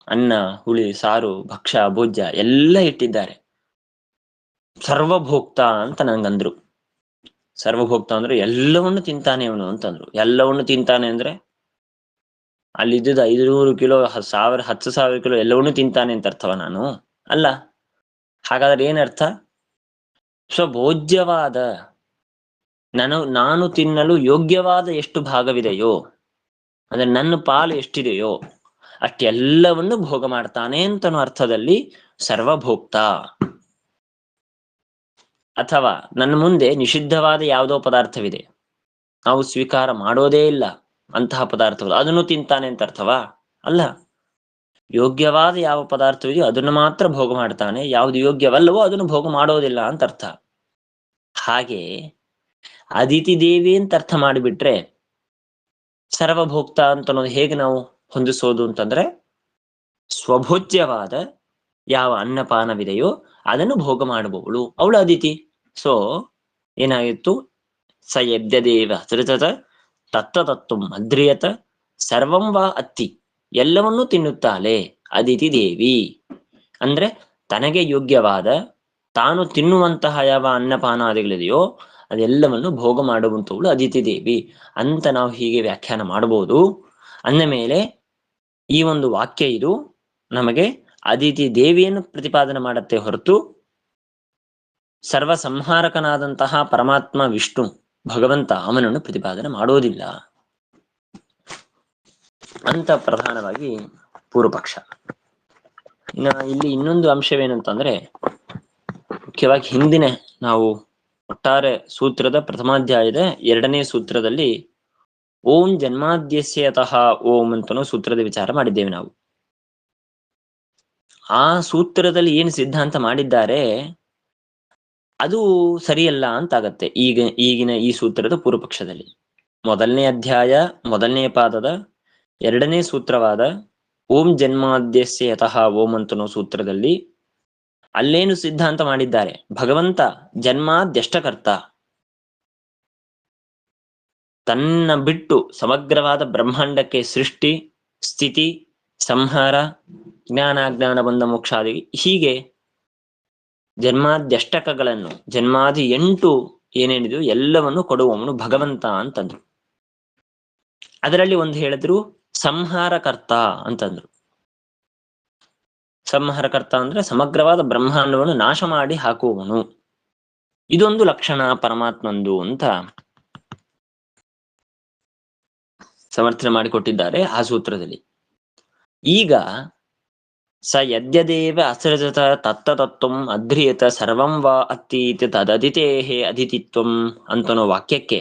ಅನ್ನ, ಹುಳಿ, ಸಾರು, ಭಕ್ಷ್ಯ, ಭೋಜ್ಯ ಎಲ್ಲ ಇಟ್ಟಿದ್ದಾರೆ. ಸರ್ವಭೋಕ್ತ ಅಂತ ನಂಗಂದ್ರು. ಸರ್ವಭೋಕ್ತ ಅಂದ್ರೆ ಎಲ್ಲವನ್ನು ತಿಂತಾನೆ ಅವನು ಅಂತಂದ್ರು. ಎಲ್ಲವನ್ನು ತಿಂತಾನೆ ಅಂದ್ರೆ ಅಲ್ಲಿದ್ದ 500 ಕಿಲೋ, 10,000 ಕಿಲೋ ಎಲ್ಲವನ್ನೂ ತಿಂತಾನೆ ಅಂತ ಅರ್ಥವ? ನಾನು ಅಲ್ಲ. ಹಾಗಾದ್ರೆ ಏನರ್ಥ? ಸ್ವಭೋಜ್ಯವಾದ ನಾನು ತಿನ್ನಲು ಯೋಗ್ಯವಾದ ಎಷ್ಟು ಭಾಗವಿದೆಯೋ, ಅಂದ್ರೆ ನನ್ನ ಪಾಲು ಎಷ್ಟಿದೆಯೋ ಅಷ್ಟೆಲ್ಲವನ್ನು ಭೋಗ ಮಾಡ್ತಾನೆ ಅಂತನೋ ಅರ್ಥದಲ್ಲಿ ಸರ್ವಭೋಕ್ತ. ಅಥವಾ ನನ್ನ ಮುಂದೆ ನಿಷಿದ್ಧವಾದ ಯಾವುದೋ ಪದಾರ್ಥವಿದೆ, ನಾವು ಸ್ವೀಕಾರ ಮಾಡೋದೇ ಇಲ್ಲ, ಅಂತಹ ಪದಾರ್ಥಗಳು ಅದನ್ನು ತಿಂತಾನೆ ಅಂತ ಅರ್ಥವಾ? ಅಲ್ಲ. ಯೋಗ್ಯವಾದ ಯಾವ ಪದಾರ್ಥವಿದೆಯೋ ಅದನ್ನು ಮಾತ್ರ ಭೋಗ ಮಾಡ್ತಾನೆ, ಯಾವುದು ಯೋಗ್ಯವಲ್ಲವೋ ಅದನ್ನು ಭೋಗ ಮಾಡೋದಿಲ್ಲ ಅಂತ ಅರ್ಥ. ಹಾಗೆ ಅದಿತಿ ದೇವಿ ಅಂತ ಅರ್ಥ ಮಾಡಿಬಿಟ್ರೆ ಸರ್ವಭೋಕ್ತ ಅಂತ ಅನ್ನೋದು ಹೇಗೆ ನಾವು ಹೊಂದಿಸೋದು ಅಂತಂದ್ರೆ, ಸ್ವಭೋಜ್ಯವಾದ ಯಾವ ಅನ್ನಪಾನವಿದೆಯೋ ಅದನ್ನು ಭೋಗ ಮಾಡುವವಳು ಅವಳು ಅದಿತಿ. ಸೊ ಏನಾಗಿತ್ತು? ಸ ಯದ್ಯದೇವ ಸೃಜತ ತತ್ತತತ್ವ ಅದ್ರಿಯತ ಸರ್ವಂ ವಾ ಅತ್ತಿ, ಎಲ್ಲವನ್ನೂ ತಿನ್ನುತ್ತಾಳೆ ಅದಿತಿ ದೇವಿ. ಅಂದ್ರೆ ತನಗೆ ಯೋಗ್ಯವಾದ ತಾನು ತಿನ್ನುವಂತಹ ಯಾವ ಅನ್ನಪಾನಾದಿಗಳಿದೆಯೋ ಅದೆಲ್ಲವನ್ನು ಭೋಗ ಮಾಡುವಂತವಳು ಅದಿತಿ ದೇವಿ ಅಂತ ನಾವು ಹೀಗೆ ವ್ಯಾಖ್ಯಾನ ಮಾಡಬಹುದು. ಅಂದ ಮೇಲೆ ಈ ಒಂದು ವಾಕ್ಯ ಇದು ನಮಗೆ ಅದಿತಿ ದೇವಿಯನ್ನು ಪ್ರತಿಪಾದನೆ ಮಾಡುತ್ತೆ ಹೊರತು ಸರ್ವ ಸಂಹಾರಕನಾದಂತಹ ಪರಮಾತ್ಮ ವಿಷ್ಣು ಭಗವಂತ ಅವನನ್ನು ಪ್ರತಿಪಾದನೆ ಮಾಡೋದಿಲ್ಲ ಅಂತ ಪ್ರಧಾನವಾಗಿ ಪೂರ್ವಪಕ್ಷ. ಇನ್ನ ಇಲ್ಲಿ ಇನ್ನೊಂದು ಅಂಶವೇನಂತಂದ್ರೆ, ಮುಖ್ಯವಾಗಿ ಹಿಂದಿನ ನಾವು ಒಟ್ಟಾರೆ ಸೂತ್ರದ ಪ್ರಥಮಾಧ್ಯಾಯದ 2ನೇ ಸೂತ್ರದಲ್ಲಿ ಓಂ ಜನ್ಮಾದ್ಯಸ್ಯತಃ ಓಂ ಅಂತನೋ ಸೂತ್ರದ ವಿಚಾರ ಮಾಡಿದ್ದೇವೆ ನಾವು. ಆ ಸೂತ್ರದಲ್ಲಿ ಏನು ಸಿದ್ಧಾಂತ ಮಾಡಿದ್ದಾರೆ ಅದು ಸರಿಯಲ್ಲ ಅಂತಾಗತ್ತೆ ಈಗಿನ ಈ ಸೂತ್ರದ ಪೂರ್ವಪಕ್ಷದಲ್ಲಿ. 1ನೇ ಅಧ್ಯಾಯ 1ನೇ ಪಾದದ 2ನೇ ಸೂತ್ರವಾದ ಓಂ ಜನ್ಮಾದ್ಯಸ್ಯತಃ ಓಂ ಅಂತನೋ ಸೂತ್ರದಲ್ಲಿ ಅಲ್ಲೇನು ಸಿದ್ಧಾಂತ ಮಾಡಿದ್ದಾರೆ, ಭಗವಂತ ಜನ್ಮಾದ್ಯಷ್ಟಕರ್ತ, ತನ್ನ ಬಿಟ್ಟು ಸಮಗ್ರವಾದ ಬ್ರಹ್ಮಾಂಡಕ್ಕೆ ಸೃಷ್ಟಿ ಸ್ಥಿತಿ ಸಂಹಾರ ಜ್ಞಾನಾಜ್ಞಾನ ಬಂಧ ಮೋಕ್ಷಾದಿ ಹೀಗೆ ಜನ್ಮಾದ್ಯಷ್ಟಕಗಳನ್ನು ಜನ್ಮಾದಿ 8 ಏನೇನಿದೆಯೋ ಎಲ್ಲವನ್ನು ಕೊಡುವವನು ಭಗವಂತ ಅಂತಂದ್ರು. ಅದರಲ್ಲಿ ಒಂದು ಹೇಳಿದ್ರು ಸಂಹಾರಕರ್ತ ಅಂತಂದ್ರು. ಸಂಹಾರಕರ್ತ ಅಂದ್ರೆ ಸಮಗ್ರವಾದ ಬ್ರಹ್ಮಾಂಡವನ್ನು ನಾಶ ಮಾಡಿ ಹಾಕುವವನು, ಇದೊಂದು ಲಕ್ಷಣ ಪರಮಾತ್ಮಂದು ಅಂತ ಸಮರ್ಥನೆ ಮಾಡಿಕೊಟ್ಟಿದ್ದಾರೆ ಆ ಸೂತ್ರದಲ್ಲಿ. ಈಗ ಸ ಯದ್ಯದೇವ ಅಸೃಜತ ತತ್ತತತ್ವಂ ಅಧ್ರಿಯತ ಸರ್ವಂ ವಾ ಅತ್ತೀತಿ ತದದಿತೇಹೇ ಅದಿತಿತ್ವಂ ಅಂತನೋ ವಾಕ್ಯಕ್ಕೆ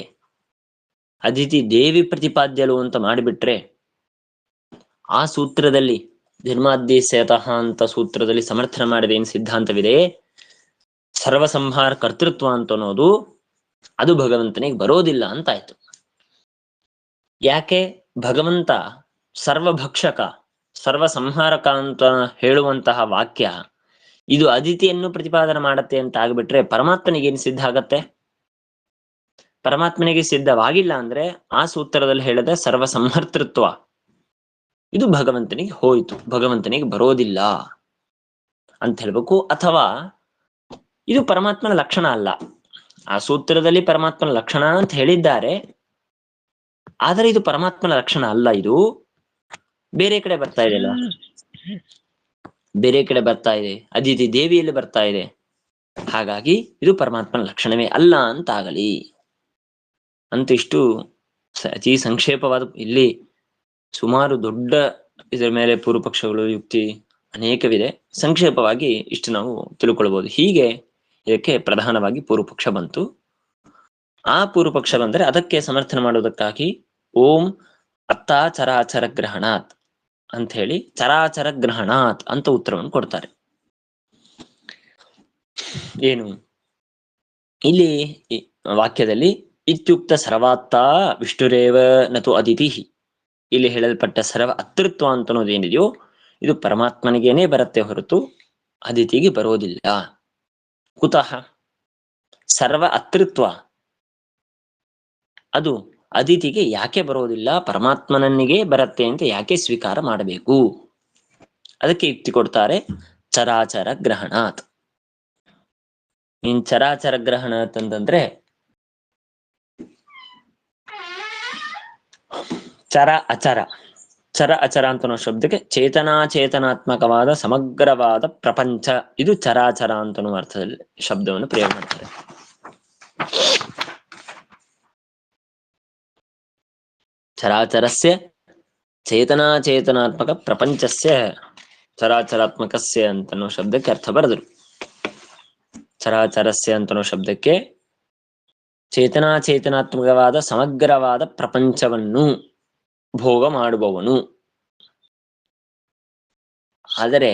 ಅದಿತಿ ದೇವಿ ಪ್ರತಿಪಾದ್ಯಲು ಅಂತ ಮಾಡಿಬಿಟ್ರೆ, ಆ ಸೂತ್ರದಲ್ಲಿ ಜನ್ಮಾದ್ಯಸ್ಯತಃ ಅಂತ ಸೂತ್ರದಲ್ಲಿ ಸಮರ್ಥನೆ ಮಾಡಿದ ಏನು ಸಿದ್ಧಾಂತವಿದೆ, ಸರ್ವ ಸಂಹಾರ ಕರ್ತೃತ್ವ ಅಂತ ಅನ್ನೋದು ಅದು ಭಗವಂತನಿಗೆ ಬರೋದಿಲ್ಲ ಅಂತಾಯ್ತು. ಯಾಕೆ? ಭಗವಂತ ಸರ್ವಭಕ್ಷಕ ಸರ್ವ ಸಂಹಾರಕ ಅಂತ ಹೇಳುವಂತಹ ವಾಕ್ಯ ಇದು ಅದಿತಿಯನ್ನು ಪ್ರತಿಪಾದನೆ ಮಾಡತ್ತೆ ಅಂತ ಆಗ್ಬಿಟ್ರೆ ಪರಮಾತ್ಮನಿಗೆ ಏನು ಸಿದ್ಧ ಆಗತ್ತೆ? ಪರಮಾತ್ಮನಿಗೆ ಸಿದ್ಧವಾಗಿಲ್ಲ ಅಂದ್ರೆ ಆ ಸೂತ್ರದಲ್ಲಿ ಹೇಳಿದ ಸರ್ವ ಸಂಹರ್ತೃತ್ವ ಇದು ಭಗವಂತನಿಗೆ ಹೋಯಿತು, ಭಗವಂತನಿಗೆ ಬರೋದಿಲ್ಲ ಅಂತ ಹೇಳ್ಬೇಕು. ಅಥವಾ ಇದು ಪರಮಾತ್ಮನ ಲಕ್ಷಣ ಅಲ್ಲ, ಆ ಸೂತ್ರದಲ್ಲಿ ಪರಮಾತ್ಮನ ಲಕ್ಷಣ ಅಂತ ಹೇಳಿದ್ದಾರೆ, ಆದರೆ ಇದು ಪರಮಾತ್ಮನ ಲಕ್ಷಣ ಅಲ್ಲ, ಇದು ಬೇರೆ ಕಡೆ ಬರ್ತಾ ಇದೆ ಅಲ್ಲ, ಬೇರೆ ಕಡೆ ಬರ್ತಾ ಇದೆ, ಅದಿತಿ ದೇವಿಯಲ್ಲಿ ಬರ್ತಾ ಇದೆ. ಹಾಗಾಗಿ ಇದು ಪರಮಾತ್ಮನ ಲಕ್ಷಣವೇ ಅಲ್ಲ ಅಂತ ಆಗಲಿ ಅಂತ ಇಷ್ಟು ಅತಿ ಸಂಕ್ಷೇಪವಾದ, ಇಲ್ಲಿ ಸುಮಾರು ದೊಡ್ಡ ಇದರ ಮೇಲೆ ಪೂರ್ವಪಕ್ಷಗಳು ಯುಕ್ತಿ ಅನೇಕವಿದೆ, ಸಂಕ್ಷೇಪವಾಗಿ ಇಷ್ಟು ನಾವು ತಿಳ್ಕೊಳ್ಬಹುದು. ಹೀಗೆ ಇದಕ್ಕೆ ಪ್ರಧಾನವಾಗಿ ಪೂರ್ವಪಕ್ಷ ಬಂತು. ಆ ಪೂರ್ವಪಕ್ಷ ಬಂದರೆ ಅದಕ್ಕೆ ಸಮರ್ಥನೆ ಮಾಡುವುದಕ್ಕಾಗಿ ಓಂ ಅತ್ತಾ ಚರಾಚರ ಗ್ರಹಣಾತ್ ಅಂತ ಹೇಳಿ ಚರಾಚರ ಗ್ರಹಣಾತ್ ಅಂತ ಉತ್ತರವನ್ನು ಕೊಡ್ತಾರೆ. ಏನು ಇಲ್ಲಿ ವಾಕ್ಯದಲ್ಲಿ ಇತ್ಯುಕ್ತ ಸರ್ವಾತ್ತ ವಿಷ್ಣುರೇವ ನತು ಅದಿತಿ, ಇಲ್ಲಿ ಹೇಳಲ್ಪಟ್ಟ ಸರ್ವ ಅತೃತ್ವ ಅಂತ ಅನ್ನೋದೇನಿದೆಯೋ ಇದು ಪರಮಾತ್ಮನಿಗೇನೆ ಬರುತ್ತೆ ಹೊರತು ಅದಿತಿಗೆ ಬರೋದಿಲ್ಲ. ಕುತಃ ಸರ್ವ ಅತೃತ್ವ ಅದು ಅದಿತಿಗೆ ಯಾಕೆ ಬರೋದಿಲ್ಲ, ಪರಮಾತ್ಮನನ್ನಿಗೆ ಬರುತ್ತೆ ಅಂತ ಯಾಕೆ ಸ್ವೀಕಾರ ಮಾಡಬೇಕು? ಅದಕ್ಕೆ ಯುಕ್ತಿ ಕೊಡ್ತಾರೆ ಚರಾಚರ ಗ್ರಹಣಾತ್. ಚರಾಚರ ಗ್ರಹಣಾತ್ ಅಂತಂದ್ರೆ ಚರ ಅಚರ, ಚರ ಅಚರ ಅಂತ ಅನ್ನೋ ಶಬ್ದಕ್ಕೆ ಚೇತನಾತ್ಮಕವಾದ ಸಮಗ್ರವಾದ ಪ್ರಪಂಚ, ಇದು ಚರಾಚರ ಅಂತ ಅನ್ನೋ ಅರ್ಥದಲ್ಲಿ ಶಬ್ದವನ್ನು ಪ್ರಯೋಗ ಮಾಡ್ತಾರೆ. ಚರಾಚರಸ್ಯ ಚೇತನಾತ್ಮಕ ಪ್ರಪಂಚಸ್ಯ ಚರಾಚರಾತ್ಮಕಸ್ಯ ಅಂತನೋ ಶಬ್ದಕ್ಕೆ ಅರ್ಥ ಬರೆದರು. ಚರಾಚರಸ್ಯ ಅಂತನೋ ಶಬ್ದಕ್ಕೆ ಚೇತನಾತ್ಮಕವಾದ ಸಮಗ್ರವಾದ ಪ್ರಪಂಚವನ್ನು ಭೋಗ ಮಾಡುವವನು. ಆದರೆ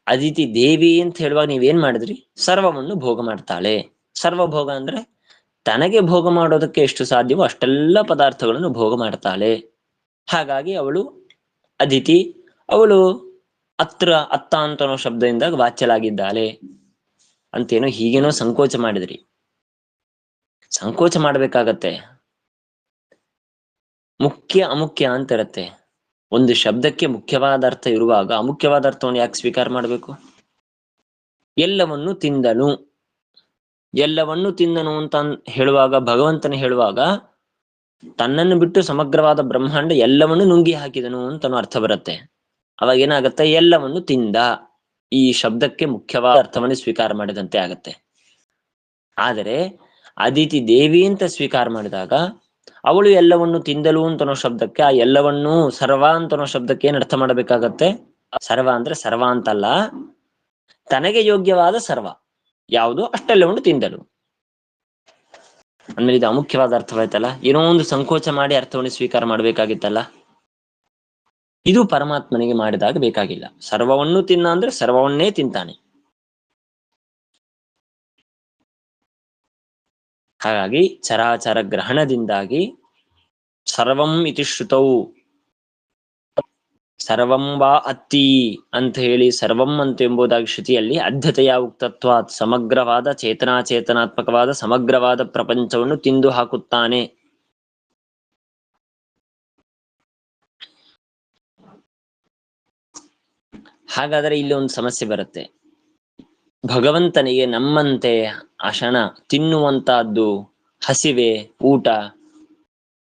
ಅದಿತಿ ದೇವಿ ಅಂತ ಹೇಳುವಾಗ ನೀವೇನ್ ಮಾಡಿದ್ರಿ? ಸರ್ವವನ್ನು ಭೋಗ ಮಾಡ್ತಾಳೆ. ಸರ್ವಭೋಗ ಅಂದ್ರೆ ತನಗೆ ಭೋಗ ಮಾಡೋದಕ್ಕೆ ಎಷ್ಟು ಸಾಧ್ಯವೋ ಅಷ್ಟೆಲ್ಲ ಪದಾರ್ಥಗಳನ್ನು ಭೋಗ ಮಾಡ್ತಾಳೆ. ಹಾಗಾಗಿ ಅವಳು ಅದಿತಿ. ಅವಳು ಅತ್ತ ಅಂತ ಅನ್ನೋ ಶಬ್ದದಿಂದ ವಾಚ್ಯಲಾಗಿದ್ದಾಳೆ ಅಂತೇನೋ ಹೀಗೇನೋ ಸಂಕೋಚ ಮಾಡಿದ್ರಿ. ಸಂಕೋಚ ಮಾಡ್ಬೇಕಾಗತ್ತೆ. ಮುಖ್ಯ ಅಮುಖ್ಯ ಅಂತ ಇರತ್ತೆ. ಒಂದು ಶಬ್ದಕ್ಕೆ ಮುಖ್ಯವಾದ ಅರ್ಥ ಇರುವಾಗ ಅಮುಖ್ಯವಾದ ಅರ್ಥವನ್ನು ಯಾಕೆ ಸ್ವೀಕಾರ ಮಾಡಬೇಕು? ಎಲ್ಲವನ್ನು ತಿಂದನು, ಎಲ್ಲವನ್ನು ತಿಂದನು ಅಂತ ಹೇಳುವಾಗ, ಭಗವಂತನ ಹೇಳುವಾಗ ತನ್ನನ್ನು ಬಿಟ್ಟು ಸಮಗ್ರವಾದ ಬ್ರಹ್ಮಾಂಡ ಎಲ್ಲವನ್ನು ನುಂಗಿ ಹಾಕಿದನು ಅಂತ ಅರ್ಥ ಬರುತ್ತೆ. ಅವಾಗ ಏನಾಗತ್ತೆ? ಎಲ್ಲವನ್ನು ತಿಂದ, ಈ ಶಬ್ದಕ್ಕೆ ಮುಖ್ಯವಾದ ಅರ್ಥವನ್ನು ಸ್ವೀಕಾರ ಮಾಡಿದಂತೆ ಆಗತ್ತೆ. ಆದರೆ ಅದಿತಿ ದೇವಿ ಅಂತ ಸ್ವೀಕಾರ ಮಾಡಿದಾಗ ಅವಳು ಎಲ್ಲವನ್ನು ತಿಂದಲು ಅಂತ ಅನ್ನೋ ಶಬ್ದಕ್ಕೆ, ಆ ಎಲ್ಲವನ್ನೂ ಸರ್ವ ಅಂತ ಅನ್ನೋ ಶಬ್ದಕ್ಕೆ ಏನ್ ಅರ್ಥ ಮಾಡಬೇಕಾಗತ್ತೆ? ಸರ್ವ ಅಂದ್ರೆ ಸರ್ವ ಅಂತಲ್ಲ, ತನಗೆ ಯೋಗ್ಯವಾದ ಸರ್ವ ಯಾವುದು ಅಷ್ಟೆಲ್ಲವನ್ನು ತಿಂದಲು ಅಂದ್ರೆ ಇದು ಅಮುಖ್ಯವಾದ ಅರ್ಥವಾಯ್ತಲ್ಲ. ಏನೋ ಒಂದು ಸಂಕೋಚ ಮಾಡಿ ಅರ್ಥವನ್ನು ಸ್ವೀಕಾರ ಮಾಡ್ಬೇಕಾಗಿತ್ತಲ್ಲ. ಇದು ಪರಮಾತ್ಮನಿಗೆ ಮಾಡಿದಾಗ ಬೇಕಾಗಿಲ್ಲ. ಸರ್ವವನ್ನು ತಿನ್ನ ಅಂದ್ರೆ ಸರ್ವವನ್ನೇ ತಿಂತಾನೆ. ಹಾಗಾಗಿ ಚರಾಚರ ಗ್ರಹಣದಿಂದಾಗಿ ಸರ್ವಂ ಇತಿ ಶ್ರುತೌ, ಸರ್ವಂ ವಾ ಅತ್ತಿ ಅಂತ ಹೇಳಿ ಸರ್ವಂ ಅಂತ ಎಂಬುದಾಗಿ ಶ್ರುತಿಯಲ್ಲಿ ಅಧ್ಯತೆಯ ಉಕ್ತತ್ವಾತ್ ಸಮಗ್ರವಾದ ಚೇತನಾತ್ಮಕವಾದ ಸಮಗ್ರವಾದ ಪ್ರಪಂಚವನ್ನು ತಿಂದು ಹಾಕುತ್ತಾನೆ. ಹಾಗಾದರೆ ಇಲ್ಲಿ ಒಂದು ಸಮಸ್ಯೆ ಬರುತ್ತೆ. ಭಗವಂತನಿಗೆ ನಮ್ಮಂತೆ ಅಶನ ತಿನ್ನುವಂತಹದ್ದು, ಹಸಿವೆ, ಊಟ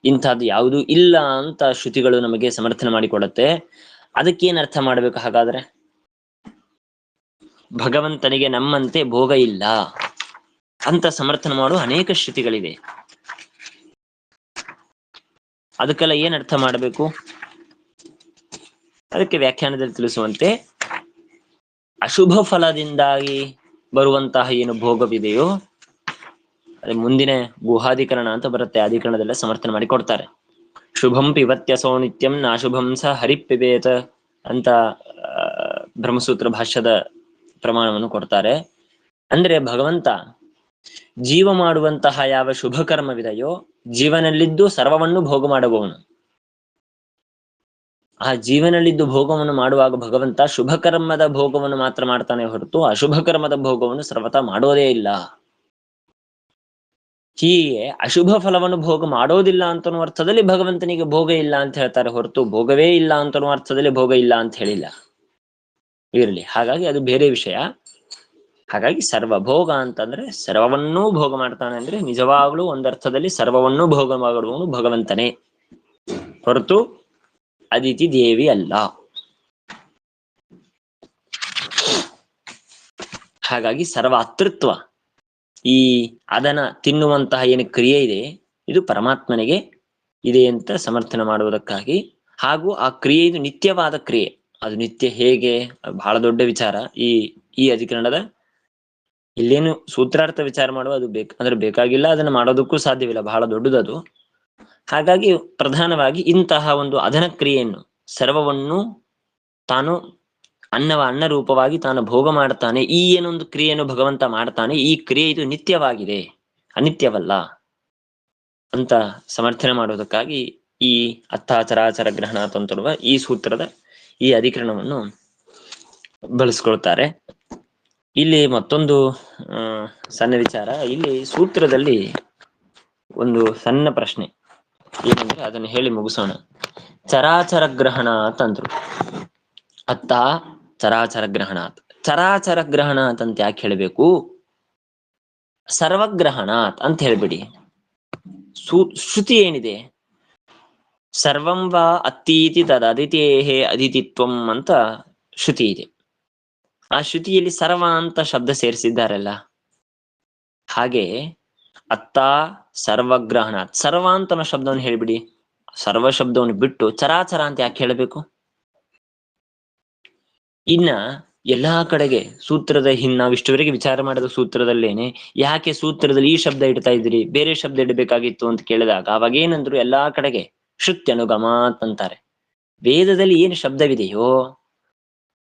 ಇಂಥದ್ದು ಯಾವುದು ಇಲ್ಲ ಅಂತ ಶ್ರುತಿಗಳು ನಮಗೆ ಸಮರ್ಥನೆ ಮಾಡಿಕೊಡುತ್ತೆ. ಅದಕ್ಕೇನ್ ಅರ್ಥ ಮಾಡ್ಬೇಕು ಹಾಗಾದ್ರೆ? ಭಗವಂತನಿಗೆ ನಮ್ಮಂತೆ ಭೋಗ ಇಲ್ಲ ಅಂತ ಸಮರ್ಥನೆ ಮಾಡುವ ಅನೇಕ ಶ್ರುತಿಗಳಿವೆ. ಅದಕ್ಕೆಲ್ಲ ಏನ್ ಅರ್ಥ ಮಾಡಬೇಕು? ಅದಕ್ಕೆ ವ್ಯಾಖ್ಯಾನದಲ್ಲಿ ತಿಳಿಸುವಂತೆ, ಅಶುಭ ಫಲದಿಂದಾಗಿ ಬರುವಂತಹ ಏನು ಭೋಗವಿದೆಯೋ, ಅದೇ ಮುಂದಿನ ಗುಹಾಧಿಕರಣ ಅಂತ ಬರುತ್ತೆ, ಅಧಿಕರಣದಲ್ಲ ಸಮರ್ಥನೆ ಮಾಡಿ ಕೊಡ್ತಾರೆ. ಶುಭಂ ಪಿಬತ್ಯಸೋ ನಿತ್ಯಂ ನಾಶುಭಂ ಸ ಹರಿಪಿಬೇತ ಅಂತ ಬ್ರಹ್ಮಸೂತ್ರ ಭಾಷ್ಯದ ಪ್ರಮಾಣವನ್ನು ಕೊಡ್ತಾರೆ. ಅಂದ್ರೆ ಭಗವಂತ ಜೀವ ಮಾಡುವಂತಹ ಯಾವ ಶುಭ ಕರ್ಮವಿದೆಯೋ ಜೀವನಲ್ಲಿದ್ದು ಸರ್ವವನ್ನು ಭೋಗ ಮಾಡುವವನು. ಆ ಜೀವನಲ್ಲಿದ್ದು ಭೋಗವನ್ನು ಮಾಡುವಾಗ ಭಗವಂತ ಶುಭ ಕರ್ಮದ ಭೋಗವನ್ನು ಮಾತ್ರ ಮಾಡ್ತಾನೆ ಹೊರತು ಅಶುಭ ಕರ್ಮದ ಭೋಗವನ್ನು ಸರ್ವತಾ ಮಾಡೋದೇ ಇಲ್ಲ. ಹೀಗೆ ಅಶುಭ ಫಲವನ್ನು ಭೋಗ ಮಾಡೋದಿಲ್ಲ ಅಂತನೋ ಅರ್ಥದಲ್ಲಿ ಭಗವಂತನಿಗೆ ಭೋಗ ಇಲ್ಲ ಅಂತ ಹೇಳ್ತಾರೆ ಹೊರತು ಭೋಗವೇ ಇಲ್ಲ ಅಂತನೋ ಅರ್ಥದಲ್ಲಿ ಭೋಗ ಇಲ್ಲ ಅಂತ ಹೇಳಿಲ್ಲ. ಇರಲಿ, ಹಾಗಾಗಿ ಅದು ಬೇರೆ ವಿಷಯ. ಹಾಗಾಗಿ ಸರ್ವಭೋಗ ಅಂತಂದ್ರೆ ಸರ್ವವನ್ನೂ ಭೋಗ ಮಾಡ್ತಾನೆ ಅಂದ್ರೆ ನಿಜವಾಗ್ಲೂ ಒಂದರ್ಥದಲ್ಲಿ ಸರ್ವವನ್ನೂ ಭೋಗ ಮಾಡುವವನು ಭಗವಂತನೇ ಹೊರತು ಅದಿತಿ ದೇವಿ ಅಲ್ಲ. ಹಾಗಾಗಿ ಸರ್ವ ಅತೃತ್ವ, ಈ ಅದನ್ನ ತಿನ್ನುವಂತಹ ಏನು ಕ್ರಿಯೆ ಇದೆ ಇದು ಪರಮಾತ್ಮನಿಗೆ ಇದೆ ಅಂತ ಸಮರ್ಥನೆ ಮಾಡುವುದಕ್ಕಾಗಿ, ಹಾಗೂ ಆ ಕ್ರಿಯೆ ಇದು ನಿತ್ಯವಾದ ಕ್ರಿಯೆ. ಅದು ನಿತ್ಯ ಹೇಗೆ? ಬಹಳ ದೊಡ್ಡ ವಿಚಾರ. ಈ ಅಧಿಕರಣದ ಇಲ್ಲೇನು ಸೂತ್ರಾರ್ಥ ವಿಚಾರ ಮಾಡುವ ಅದು ಅಂದ್ರೆ ಬೇಕಾಗಿಲ್ಲ, ಅದನ್ನ ಮಾಡೋದಕ್ಕೂ ಸಾಧ್ಯವಿಲ್ಲ, ಬಹಳ ದೊಡ್ಡದದು. ಹಾಗಾಗಿ ಪ್ರಧಾನವಾಗಿ ಇಂತಹ ಒಂದು ಅಧನ ಕ್ರಿಯೆಯನ್ನು, ಸರ್ವವನ್ನು ತಾನು ಅನ್ನ ರೂಪವಾಗಿ ತಾನು ಭೋಗ ಮಾಡ್ತಾನೆ, ಈ ಏನೊಂದು ಕ್ರಿಯೆಯನ್ನು ಭಗವಂತ ಮಾಡ್ತಾನೆ, ಈ ಕ್ರಿಯೆ ಇದು ನಿತ್ಯವಾಗಿದೆ, ಅನಿತ್ಯವಲ್ಲ ಅಂತ ಸಮರ್ಥನೆ ಮಾಡುವುದಕ್ಕಾಗಿ ಈ ಅರ್ಥಾಚರಾಚರ ಗ್ರಹಣ ಅಂತರುವ ಈ ಸೂತ್ರದ ಈ ಅಧಿಕರಣವನ್ನು ಬಳಸ್ಕೊಳ್ತಾರೆ. ಇಲ್ಲಿ ಮತ್ತೊಂದು ಸಣ್ಣ ವಿಚಾರ, ಇಲ್ಲಿ ಸೂತ್ರದಲ್ಲಿ ಒಂದು ಸಣ್ಣ ಪ್ರಶ್ನೆ ಏನಂದ್ರೆ ಅದನ್ನು ಹೇಳಿ ಮುಗಿಸೋಣ. ಚರಾಚರ ಗ್ರಹಣ ಅಂತಂದ್ರು, ಅತ್ತ ಚರಾಚರ ಗ್ರಹಣ, ಚರಾಚರ ಗ್ರಹಣ ಅಂತ ಯಾಕೆ ಹೇಳ್ಬೇಕು? ಸರ್ವಗ್ರಹಣ ಅಂತ ಹೇಳ್ಬಿಡಿ. ಶ್ರುತಿ ಏನಿದೆ? ಸರ್ವಂ ವಾ ಅತ್ತೀತಿ ತದ ಅದಿತೇಹೇ ಅದಿತಿತ್ವಂ ಅಂತ ಶ್ರುತಿ ಇದೆ. ಆ ಶ್ರುತಿಯಲ್ಲಿ ಸರ್ವ ಅಂತ ಶಬ್ದ ಸೇರಿಸಿದ್ದಾರಲ್ಲ, ಹಾಗೆ ಅತ್ತ ಸರ್ವಗ್ರಹಣ, ಸರ್ವ ಅಂತ ಅನ್ನೋ ಶಬ್ದವನ್ನು ಹೇಳ್ಬಿಡಿ. ಸರ್ವ ಶಬ್ದವನ್ನು ಬಿಟ್ಟು ಚರಾಚರ ಅಂತ ಯಾಕೆ ಹೇಳಬೇಕು? ಇನ್ನ ಎಲ್ಲಾ ಕಡೆಗೆ ಸೂತ್ರದ ನಾವು ಇಷ್ಟವರೆಗೆ ವಿಚಾರ ಮಾಡಿದ ಸೂತ್ರದಲ್ಲೇನೆ ಯಾಕೆ ಸೂತ್ರದಲ್ಲಿ ಈ ಶಬ್ದ ಇಡ್ತಾ ಇದ್ರಿ, ಬೇರೆ ಶಬ್ದ ಇಡಬೇಕಾಗಿತ್ತು ಅಂತ ಕೇಳಿದಾಗ ಅವಾಗ ಏನಂದ್ರು, ಎಲ್ಲಾ ಕಡೆಗೆ ಶ್ರುತ್ಯನುಗಮಾತ್ ಅಂತಾರೆ. ವೇದದಲ್ಲಿ ಏನು ಶಬ್ದವಿದೆಯೋ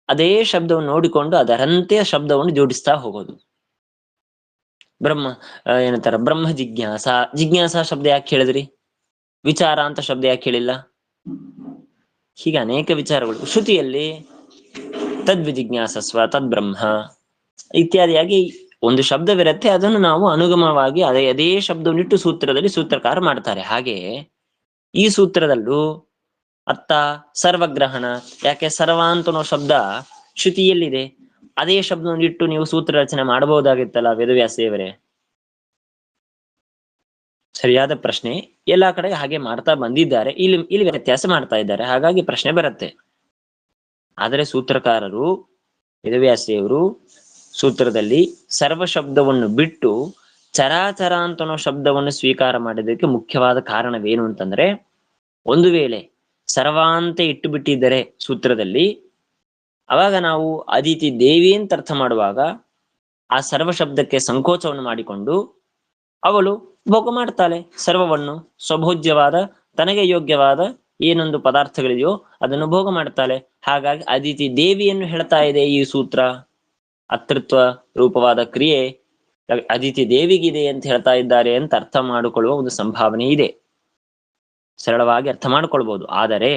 ಅದೇ ಶಬ್ದವನ್ನು ನೋಡಿಕೊಂಡು ಅದರಂತೆ ಶಬ್ದವನ್ನು ಜೋಡಿಸ್ತಾ ಹೋಗೋದು. ಏನಂತಾರ, ಬ್ರಹ್ಮ ಜಿಜ್ಞಾಸ. ಜಿಜ್ಞಾಸ ಶಬ್ದ ಯಾಕೆ ಹೇಳಿದ್ರಿ? ವಿಚಾರ ಅಂತ ಶಬ್ದ ಯಾಕೆ ಹೇಳಿಲ್ಲ? ಹೀಗೆ ಅನೇಕ ವಿಚಾರಗಳು ಶ್ರುತಿಯಲ್ಲಿ ತದ್ವಿಜಿಜ್ಞಾಸಸ್ವ ತದ್ ಬ್ರಹ್ಮ ಇತ್ಯಾದಿಯಾಗಿ ಒಂದು ಶಬ್ದವಿರತ್ತೆ, ಅದನ್ನು ನಾವು ಅನುಗಮವಾಗಿ ಅದೇ ಶಬ್ದವನ್ನಿಟ್ಟು ಸೂತ್ರದಲ್ಲಿ ಸೂತ್ರಕಾರ ಮಾಡ್ತಾರೆ. ಹಾಗೆ ಈ ಸೂತ್ರದಲ್ಲೂ ಅತ್ತ ಸರ್ವಗ್ರಹಣ. ಯಾಕೆ ಸರ್ವ ಅಂತನೋ ಶಬ್ದ ಶ್ರುತಿಯಲ್ಲಿದೆ, ಅದೇ ಶಬ್ದವನ್ನು ಇಟ್ಟು ನೀವು ಸೂತ್ರ ರಚನೆ ಮಾಡಬಹುದಾಗಿತ್ತಲ್ಲ ವೇದವ್ಯಾಸದೇವರೇ? ಸರಿಯಾದ ಪ್ರಶ್ನೆ. ಎಲ್ಲಾ ಕಡೆ ಹಾಗೆ ಮಾಡ್ತಾ ಬಂದಿದ್ದಾರೆ, ಇಲ್ಲಿ ವ್ಯತ್ಯಾಸ ಮಾಡ್ತಾ ಇದ್ದಾರೆ, ಹಾಗಾಗಿ ಪ್ರಶ್ನೆ ಬರುತ್ತೆ. ಆದರೆ ಸೂತ್ರಕಾರರು ವೇದವ್ಯಾಸದೇವರು ಸೂತ್ರದಲ್ಲಿ ಸರ್ವ ಶಬ್ದವನ್ನು ಬಿಟ್ಟು ಚರಾಚರ ಅಂತನೋ ಶಬ್ದವನ್ನು ಸ್ವೀಕಾರ ಮಾಡಿದ್ದಕ್ಕೆ ಮುಖ್ಯವಾದ ಕಾರಣವೇನು ಅಂತಂದ್ರೆ, ಒಂದು ವೇಳೆ ಸರ್ವಾಂತ ಇಟ್ಟು ಬಿಟ್ಟಿದ್ದರೆ ಸೂತ್ರದಲ್ಲಿ, ಅವಾಗ ನಾವು ಅದಿತಿ ದೇವಿ ಅಂತ ಅರ್ಥ ಮಾಡುವಾಗ ಆ ಸರ್ವ ಶಬ್ದಕ್ಕೆ ಸಂಕೋಚವನ್ನು ಮಾಡಿಕೊಂಡು ಅವಳು ಭೋಗ ಮಾಡ್ತಾಳೆ ಸರ್ವವನ್ನು. ಸ್ವಭೋಜ್ಯವಾದ ತನಗೆ ಯೋಗ್ಯವಾದ ಏನೊಂದು ಪದಾರ್ಥಗಳಿದೆಯೋ ಅದನ್ನು ಭೋಗ ಮಾಡ್ತಾಳೆ. ಹಾಗಾಗಿ ಅದಿತಿ ದೇವಿಯನ್ನು ಹೇಳ್ತಾ ಇದೆ ಈ ಸೂತ್ರ. ಅತೃತ್ವ ರೂಪವಾದ ಕ್ರಿಯೆ ಅದಿತಿ ದೇವಿಗಿದೆ ಅಂತ ಹೇಳ್ತಾ ಇದ್ದಾರೆ ಅಂತ ಅರ್ಥ ಮಾಡಿಕೊಳ್ಳುವ ಒಂದು ಸಂಭಾವನೆ ಇದೆ, ಸರಳವಾಗಿ ಅರ್ಥ ಮಾಡಿಕೊಳ್ಬಹುದು. ಆದರೆ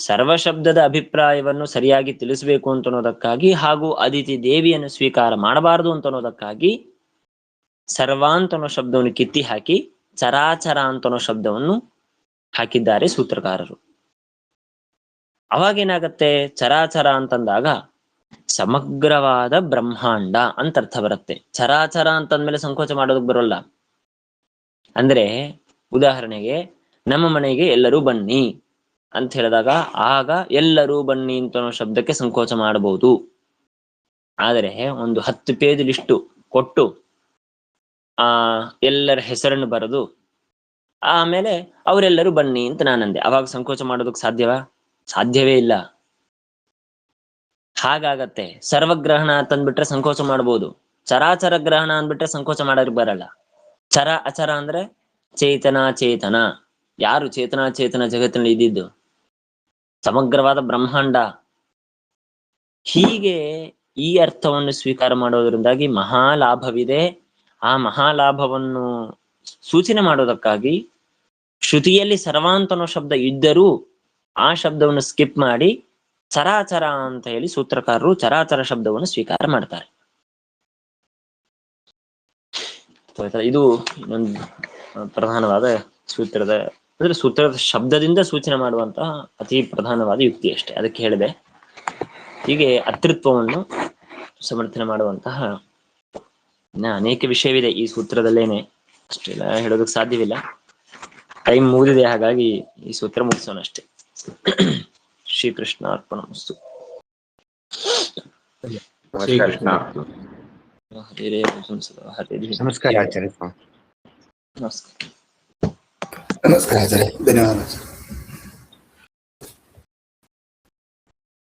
ಸರ್ವ ಶಬ್ದದ ಅಭಿಪ್ರಾಯವನ್ನು ಸರಿಯಾಗಿ ತಿಳಿಸಬೇಕು ಅಂತ ಅನ್ನೋದಕ್ಕಾಗಿ, ಹಾಗೂ ಅದಿತಿ ದೇವಿಯನ್ನು ಸ್ವೀಕಾರ ಮಾಡಬಾರದು ಅಂತ ಅನ್ನೋದಕ್ಕಾಗಿ ಸರ್ವಾಂತನೋ ಶಬ್ದವನ್ನು ಕಿತ್ತಿ ಹಾಕಿ ಚರಾಚರ ಅಂತನೋ ಶಬ್ದವನ್ನು ಹಾಕಿದ್ದಾರೆ ಸೂತ್ರಕಾರರು. ಅವಾಗೇನಾಗತ್ತೆ, ಚರಾಚರ ಅಂತಂದಾಗ ಸಮಗ್ರವಾದ ಬ್ರಹ್ಮಾಂಡ ಅಂತ ಅರ್ಥ ಬರುತ್ತೆ. ಚರಾಚರ ಅಂತಂದ್ಮೇಲೆ ಸಂಕೋಚ ಮಾಡೋದಕ್ಕೆ ಬರೋಲ್ಲ. ಅಂದ್ರೆ ಉದಾಹರಣೆಗೆ ನಮ್ಮ ಮನೆಗೆ ಎಲ್ಲರೂ ಬನ್ನಿ ಅಂತ ಹೇಳಿದಾಗ ಆಗ ಎಲ್ಲರೂ ಬನ್ನಿ ಅಂತ ಶಬ್ದಕ್ಕೆ ಸಂಕೋಚ ಮಾಡಬಹುದು. ಆದರೆ ಒಂದು 10 ಪೇಜ್ ಲಿಸ್ಟು ಕೊಟ್ಟು ಎಲ್ಲರ ಹೆಸರನ್ನು ಬರೆದು ಆಮೇಲೆ ಅವರೆಲ್ಲರೂ ಬನ್ನಿ ಅಂತ ನಾನಂದೆ, ಅವಾಗ ಸಂಕೋಚ ಮಾಡೋದಕ್ಕೆ ಸಾಧ್ಯವೇ ಇಲ್ಲ. ಹಾಗಾಗತ್ತೆ. ಸರ್ವಗ್ರಹಣ ಅಂತಂದ್ಬಿಟ್ರೆ ಸಂಕೋಚ ಮಾಡ್ಬೋದು, ಚರಾಚರ ಗ್ರಹಣ ಅಂದ್ಬಿಟ್ರೆ ಸಂಕೋಚ ಮಾಡೋದಕ್ಕೆ ಬರಲ್ಲ. ಚರ ಅಚರ ಅಂದ್ರೆ ಚೇತನ. ಯಾರು ಚೇತನ ಜಗತ್ತಿನಲ್ಲಿ ಇದ್ದಿದ್ದು? ಸಮಗ್ರವಾದ ಬ್ರಹ್ಮಾಂಡ. ಹೀಗೆ ಈ ಅರ್ಥವನ್ನು ಸ್ವೀಕಾರ ಮಾಡೋದ್ರಿಂದಾಗಿ ಮಹಾಲಾಭವಿದೆ. ಆ ಮಹಾಲಾಭವನ್ನು ಸೂಚನೆ ಮಾಡೋದಕ್ಕಾಗಿ ಶ್ರುತಿಯಲ್ಲಿ ಸರ್ವಾಂತನೋ ಶಬ್ದ ಇದ್ದರೂ ಆ ಶಬ್ದವನ್ನು ಸ್ಕಿಪ್ ಮಾಡಿ ಚರಾಚರ ಅಂತ ಹೇಳಿ ಸೂತ್ರಕಾರರು ಚರಾಚರ ಶಬ್ದವನ್ನು ಸ್ವೀಕಾರ ಮಾಡ್ತಾರೆ. ಇದು ಇನ್ನೊಂದು ಪ್ರಧಾನವಾದ ಸೂತ್ರದ ಶಬ್ದದಿಂದ ಸೂಚನೆ ಮಾಡುವಂತಹ ಅತಿ ಪ್ರಧಾನವಾದ ಯುಕ್ತಿ ಅಷ್ಟೇ, ಅದಕ್ಕೆ ಹೇಳಿದೆ. ಹೀಗೆ ಅತೃತ್ವವನ್ನು ಸಮರ್ಥನೆ ಮಾಡುವಂತಹ ಅನೇಕ ವಿಷಯವಿದೆ ಈ ಸೂತ್ರದಲ್ಲೇನೆ, ಅಷ್ಟೆಲ್ಲ ಹೇಳೋದಕ್ಕೆ ಸಾಧ್ಯವಿಲ್ಲ. ಟೈಮ್ ಮುಗಿದಿದೆ, ಹಾಗಾಗಿ ಈ ಸೂತ್ರ ಮುಗಿಸೋಣ ಅಷ್ಟೇ. ಶ್ರೀಕೃಷ್ಣ ಅರ್ಪಣಮಸ್ತು. ನಮಸ್ಕಾರ ಆಚಾರ್ಯ. ನಮಸ್ಕಾರ ಆಚಾರ್ಯ, ಧನ್ಯವಾದ.